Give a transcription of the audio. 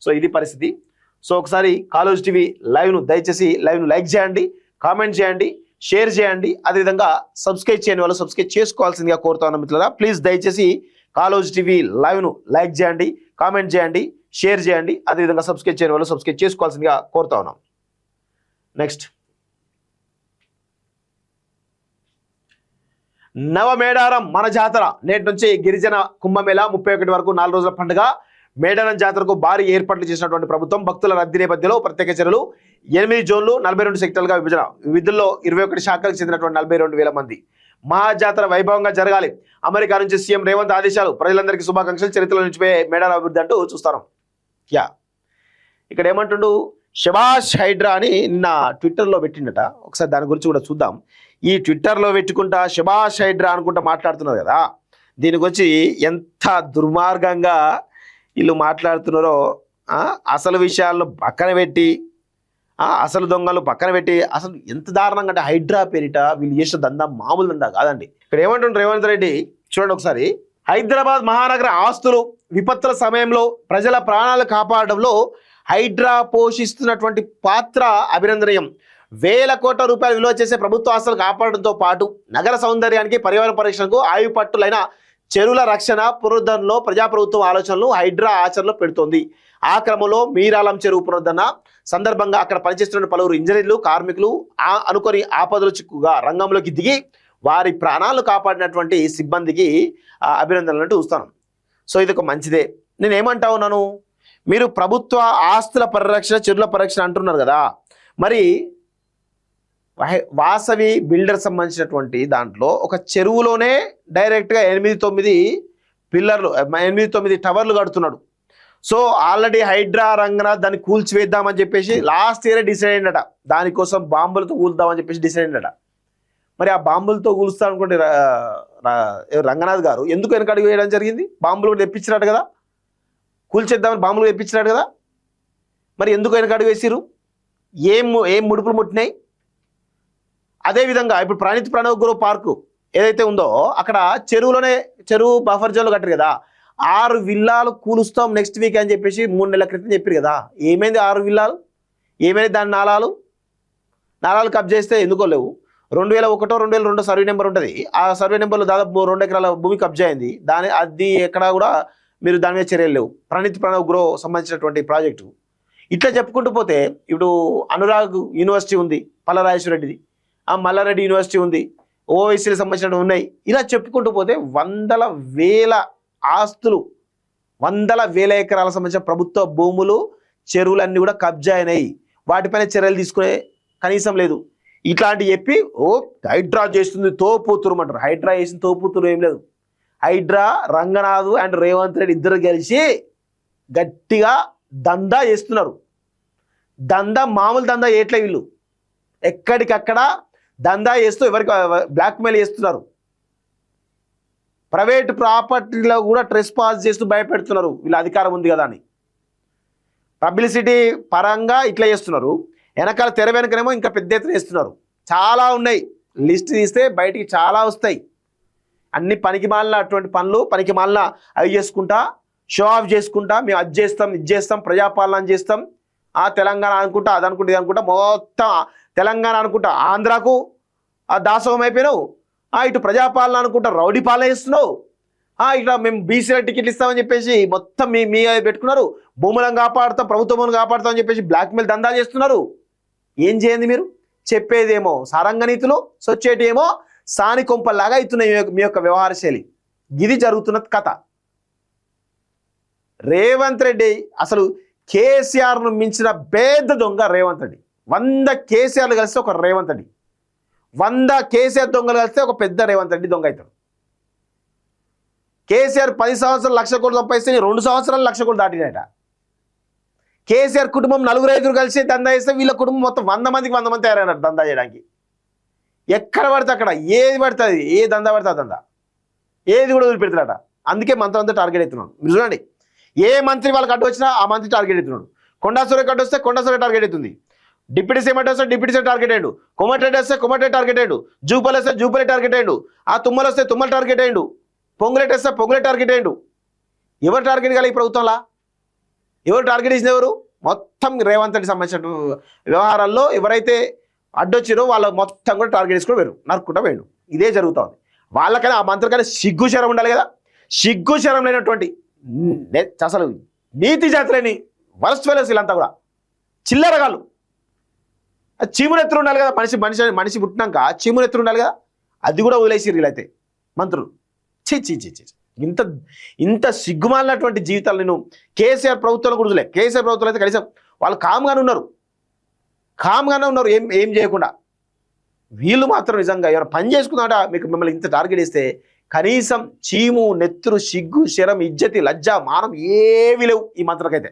So ఇది పరిస్థితి. So ఒకసారి కాలేజ్ టీవీ లైవ్ను దయచేసి లైవ్ను లైక్ చేయండి, కామెంట్ చేయండి, షేర్ చేయండి. అదేవిధంగా సబ్స్క్రైబ్ చేయని వాళ్ళు సబ్స్క్రైబ్ చేసుకోవాల్సిందిగా కోరుతా ఉన్నాం మిత్రులారా. ప్లీజ్ దయచేసి కాలేజ్ టీవీ లైవ్ను లైక్ చేయండి, కామెంట్ చేయండి, షేర్ చేయండి. అదేవిధంగా సబ్స్క్రైబ్ చేయని వాళ్ళు సబ్స్క్రైబ్ చేసుకోవాల్సిందిగా కోరుతా ఉన్నాం. నెక్స్ట్, నవమేడారం మన జాతర నేటి నుంచి గిరిజన కుంభమేళ 31 వరకు 4 రోజుల పండుగ. మేడారం జాతరకు భారీ ఏర్పాట్లు చేసినటువంటి ప్రభుత్వం భక్తుల రద్దీ నేపథ్యంలో ప్రత్యేక చర్యలు. 8 జోన్లు 42 సెక్టర్లుగా విభజన. విధుల్లో 21 శాఖలకు చెందినటువంటి 42,000 మంది. మహాజాతర వైభవంగా జరగాలి. అమెరికా నుంచి సీఎం రేవంత్ ఆదేశాలు. ప్రజలందరికీ శుభాకాంక్షలు. చరిత్రలో నిలిచిపోయే మేడారం అభివృద్ధి అంటూ చూస్తాం. ఇక్కడ ఏమంటుండు, శబాష్ హైడ్రా అని నిన్న ట్విట్టర్లో పెట్టిండట. ఒకసారి దాని గురించి కూడా చూద్దాం. ఈ ట్విట్టర్లో పెట్టుకుంటా శబాష్ హైడ్రా అనుకుంటా మాట్లాడుతున్నారు కదా, దీని గురించి ఎంత దుర్మార్గంగా వీళ్ళు మాట్లాడుతున్నారో. అసలు విషయాలను పక్కన పెట్టి, అసలు దొంగలు పక్కన పెట్టి, అసలు ఎంత దారుణంగా అంటే హైడ్రా పేరిట వీళ్ళు చేసిన దందా మామూలు దందా కాదండి. ఇక్కడ ఏమంటుండ్రు రేవంత్ రెడ్డి చూడండి ఒకసారి. హైదరాబాద్ మహానగర ఆస్తులు విపత్తుల సమయంలో ప్రజల ప్రాణాలు కాపాడడంలో హైడ్రా పోషిస్తున్నటువంటి పాత్ర అభినందనీయం. వేల కోట్ల రూపాయలు విలువ చేసే ప్రభుత్వ ఆస్తులు కాపాడడంతో పాటు నగర సౌందర్యానికి, పర్యావరణ పరిరక్షణకు, ఆయుపట్టులైన చెరువుల రక్షణ, పునరుద్ధరణలో ప్రజాప్రభుత్వం ఆలోచనలు హైడ్రా ఆచరణలో పెడుతోంది. ఆ క్రమంలో మీరాలం చెరువు పునరుద్ధరణ సందర్భంగా అక్కడ పనిచేస్తున్న పలువురు ఇంజనీర్లు, కార్మికులు అనుకొని ఆపదలు చిక్కుగా రంగంలోకి దిగి వారి ప్రాణాలు కాపాడినటువంటి సిబ్బందికి అభినందనలు చూస్తాను. సో ఇది ఒక మంచిదే. నేనేమంటా ఉన్నాను, మీరు ప్రభుత్వ ఆస్తుల పరిరక్షణ, చెరువుల పరిరక్షణ అంటున్నారు కదా, మరి వాసవి బిల్డర్ సంబంధించినటువంటి దాంట్లో ఒక చెరువులోనే డైరెక్ట్గా 8-9 పిల్లర్లు, 8-9 టవర్లు కడుతున్నాడు. సో ఆల్రెడీ హైడ్రా రంగనాథ్ దాన్ని కూల్చివేద్దామని చెప్పేసి లాస్ట్ ఇయరే డిసైడ్ అయిందట. దానికోసం బాంబులతో కూల్దామని చెప్పేసి డిసైడ్ అయిందట. మరి ఆ బాంబులతో కూలుస్తా అనుకోండి రంగనాథ్ గారు ఎందుకు వెనకడుగు వేయడం జరిగింది? బాంబులు కూడా తెప్పించినాడు కదా, కూల్చేద్దామని బాంబులు తెప్పించినాడు కదా, మరి ఎందుకు వెనకడుగు వేసిరు? ఏం ముడుపులు ముట్టినాయి? అదేవిధంగా ఇప్పుడు ప్రణవ్ గ్రో పార్కు ఏదైతే ఉందో అక్కడ చెరువు బఫర్ జోన్లో కట్టారు కదా, 6 విల్లాలు కూలుస్తాం నెక్స్ట్ వీక్ అని చెప్పేసి 3 నెలల క్రితం చెప్పారు కదా. ఏమైంది 6 విల్లాలు? ఏమైంది దాని నాలాలు కబ్జా చేస్తే ఎందుకో లేవు. 2001-2002 సర్వే నెంబర్ ఉంటుంది. ఆ సర్వే నెంబర్లో దాదాపు 2 ఎకరాల భూమి కబ్జా అయింది. అది ఎక్కడా కూడా మీరు దాని మీద చర్యలు లేవు. ప్రణవ్ గ్రో సంబంధించినటువంటి ప్రాజెక్టు ఇట్లా చెప్పుకుంటూ పోతే ఇప్పుడు అనురాగ్ యూనివర్సిటీ ఉంది, పల్లరాజేశ్వరరెడ్డిది, ఆ మల్లారెడ్డి యూనివర్సిటీ ఉంది, ఓవైసీలకు సంబంధించినవి ఉన్నాయి. ఇలా చెప్పుకుంటూ పోతే వందల వేల ఆస్తులు, వందల వేల ఎకరాలకు సంబంధించిన ప్రభుత్వ భూములు, చెరువులన్నీ కూడా కబ్జా అయినాయి. వాటిపైన చర్యలు తీసుకునే కనీసం లేదు. ఇట్లాంటి చెప్పి హైడ్రా చేస్తుంది తోపుతురు అంటారు. హైడ్రా చేసిన తోపుతురు ఏం లేదు. హైడ్రా రంగనాథ్ అండ్ రేవంత్ రెడ్డి ఇద్దరు కలిసి గట్టిగా దందా చేస్తున్నారు. మామూలు దందా చేయట్లే వీళ్ళు. ఎక్కడికక్కడ దందా చేస్తూ ఎవరికి బ్లాక్మెయిల్ చేస్తున్నారు. ప్రైవేట్ ప్రాపర్టీలో కూడా ట్రెస్ పాస్ చేస్తూ భయపెడుతున్నారు. వీళ్ళ అధికారం ఉంది కదా అని. పబ్లిసిటీ పరంగా ఇట్లా చేస్తున్నారు. వెనకాల తెర వెనకనేమో ఇంకా పెద్ద ఎత్తున చేస్తున్నారు. చాలా ఉన్నాయి, లిస్ట్ తీస్తే బయటికి చాలా వస్తాయి. అన్ని పనికి మాలిన అటువంటి పనులు, పనికి మాలిన అవి చేసుకుంటా, షో ఆఫ్ చేసుకుంటా, మేము అది చేస్తాం, ఇది చేస్తాం, ప్రజాపాలన చేస్తాం, తెలంగాణ అనుకుంటా, అది అనుకుంటా, ఇది అనుకుంటా, మొత్తం తెలంగాణ అనుకుంటా ఆంధ్రాకు దాసోహం అయిపోయినావు. ఇటు ప్రజాపాలన అనుకుంటా రౌడీ పాలన చేస్తున్నావు. ఇట్లా మేము బీసీల టికెట్లు ఇస్తామని చెప్పేసి మొత్తం మీ పెట్టుకున్నారు. భూములను కాపాడుతాం, ప్రభుత్వ భూములను కాపాడుతాం అని చెప్పేసి బ్లాక్మెయిల్ దందా చేస్తున్నారు. ఏం చేయండి మీరు? చెప్పేదేమో సారంగ నీతులు, సొచ్చేటి ఏమో సాని కొంపల్లాగా అవుతున్నాయి మీ యొక్క వ్యవహార శైలి. ఇది జరుగుతున్న కథ. రేవంత్ రెడ్డి అసలు కేసీఆర్ను మించిన పెద్ద దొంగ రేవంత్ రెడ్డి. 100 కేసీఆర్లు కలిస్తే ఒక రేవంత్ రెడ్డి, 100 కేసీఆర్ దొంగలు కలిస్తే ఒక పెద్ద రేవంత్ రెడ్డి దొంగ అవుతాడు. కేసీఆర్ 10 సంవత్సరాలు 1,00,000 కోట్లు సంపాదిస్తే 2 సంవత్సరాలు 1,00,000 కోట్లు దాటినట. కేసీఆర్ కుటుంబం 4-5 కలిసి దందా చేస్తే వీళ్ళ కుటుంబం మొత్తం 100 మందికి 100 మంది తయారైనారు దందా చేయడానికి. ఎక్కడ పడితే అక్కడ ఏది పడుతుంది, ఏ దందా పడితే ఆ దందా, ఏది కూడా వదిలిపెడతాడట. అందుకే మంత్రి అంతా టార్గెట్ అవుతున్నాడు. మీరు చూడండి, ఏ మంత్రి వాళ్ళకి అడ్డు వచ్చినా ఆ మంత్రి టార్గెట్ అవుతున్నాడు. కొండా సూర్యకి అడ్డు వస్తే కొండా సూర్య టార్గెట్ అవుతుంది. డిప్యూటీ సీఎం అడ్డు వస్తే డిప్యూటీ సీఎం టార్గెట్ అయ్యాడు. కోమటిరెడ్డి వస్తే కోమటిరెడ్డి టార్గెట్ అయ్యాడు. జూపల్ వస్తే జూపల్ టార్గెట్ అయ్యాడు. తుమ్మలు వస్తే తుమ్మల టార్గెట్ అయ్యాడు. పొంగులేట్ వస్తే పొంగులేట్ టార్గెట్ అయ్యాడు. ఎవరు టార్గెట్ కాలే ఈ ప్రభుత్వంలా? ఎవరు టార్గెట్ చేసిన ఎవరు? మొత్తం రేవంత్ రెడ్డి సంబంధించిన వ్యవహారాల్లో ఎవరైతే అడ్డొచ్చిరో వాళ్ళ మొత్తం కూడా టార్గెట్ చేసుకుని వేరు నరుక్కుంటా వేయండు. ఇదే జరుగుతుంది. వాళ్ళకైనా ఆ మంత్రికైనా సిగ్గు శరం ఉండాలి కదా. సిగ్గు శరం లేనటువంటి అసలు నీతి జాతులేని వరస్ట్ ఫెలోస్ వీళ్ళంతా కూడా చిల్లరగాళ్ళు. చీమునెత్తులు ఉండాలి కదా. మనిషి పుట్టినాక చీమునెత్తులు ఉండాలి కదా. అది కూడా వదిలేసిర్రు వీళ్ళైతే మంత్రులు. చి చి చి చి ఇంత సిగ్గుమాలినటువంటి జీవితాలు నేను కేసీఆర్ ప్రభుత్వంలో కూడా చూడలే. కేసీఆర్ ప్రభుత్వంలో అయితే కనీసం వాళ్ళు కామ్గానే ఉన్నారు, ఏం చేయకుండా. వీళ్ళు మాత్రం నిజంగా ఎవరు పని చేసుకున్నాడ మిమ్మల్ని ఇంత టార్గెట్ ఇస్తే కనీసం చీము నెత్తురు సిగ్గు శరం ఇజ్జతి లజ్జ మానం ఏవి లేవు ఈ మంత్రులకైతే.